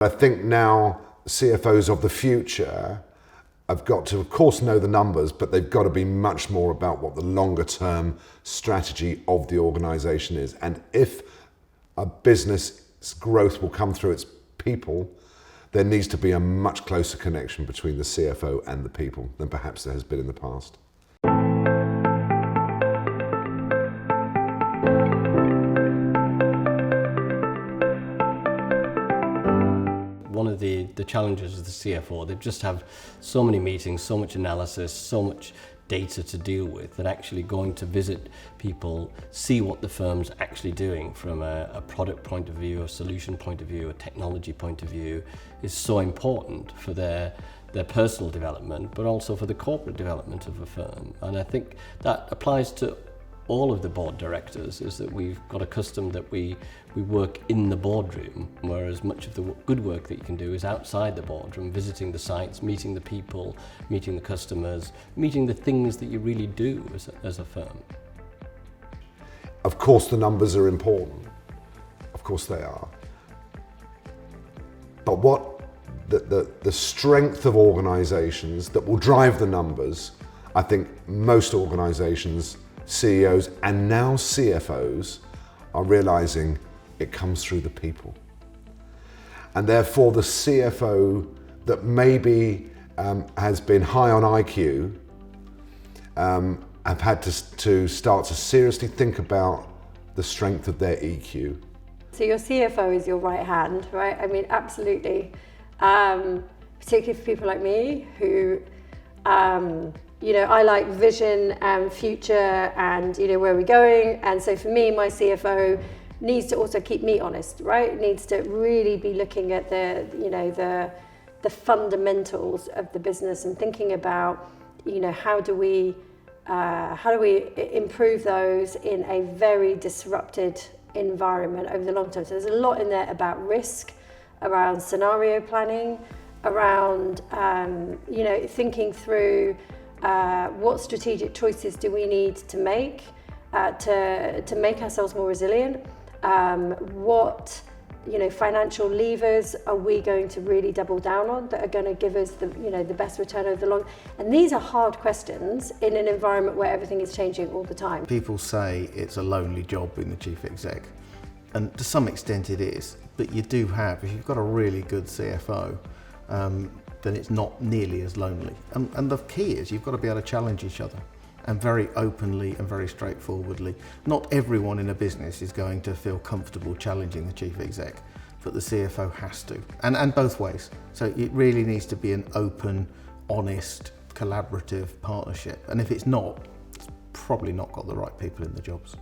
I think now CFOs of the future have got to, of course, know the numbers, but they've got to be much more about what the longer term strategy of the organisation is. And if a business growth will come through its people, there needs to be a much closer connection between the CFO and the people than perhaps there has been in the past. One of the challenges of the CFO, they just have so many meetings, so much analysis, so much data to deal with, that actually going to visit people, see what the firm's actually doing from a product point of view, a solution point of view, a technology point of view, is so important for their personal development, but also for the corporate development of a firm. And I think that applies to all of the board directors, is that we've got accustomed that we work in the boardroom, whereas much of the good work that you can do is outside the boardroom, visiting the sites, meeting the people, meeting the customers, meeting the things that you really do as a firm. Of course the numbers are important, of course they are. But what the strength of organisations that will drive the numbers, I think most organisations, CEOs and now CFOs are realising it comes through the people. And therefore the CFO that maybe has been high on IQ have had to start to seriously think about the strength of their EQ. So your CFO is your right hand, right? I mean, absolutely. Particularly for people like me who I like vision and future and, where we're going. And so for me, my CFO needs to also keep me honest, right? Needs to really be looking at the fundamentals of the business and thinking about, how do we improve those in a very disrupted environment over the long term. So there's a lot in there about risk, around scenario planning, around, thinking through what strategic choices do we need to make ourselves more resilient? What financial levers are we going to really double down on that are going to give us the best return over the long? And these are hard questions in an environment where everything is changing all the time. People say it's a lonely job being the chief exec, and to some extent it is. But you do have, if you've got a really good CFO, then it's not nearly as lonely. And the key is you've got to be able to challenge each other, and very openly and very straightforwardly. Not everyone in a business is going to feel comfortable challenging the chief exec, but the CFO has to, and both ways. So it really needs to be an open, honest, collaborative partnership. And if it's not, it's probably not got the right people in the jobs.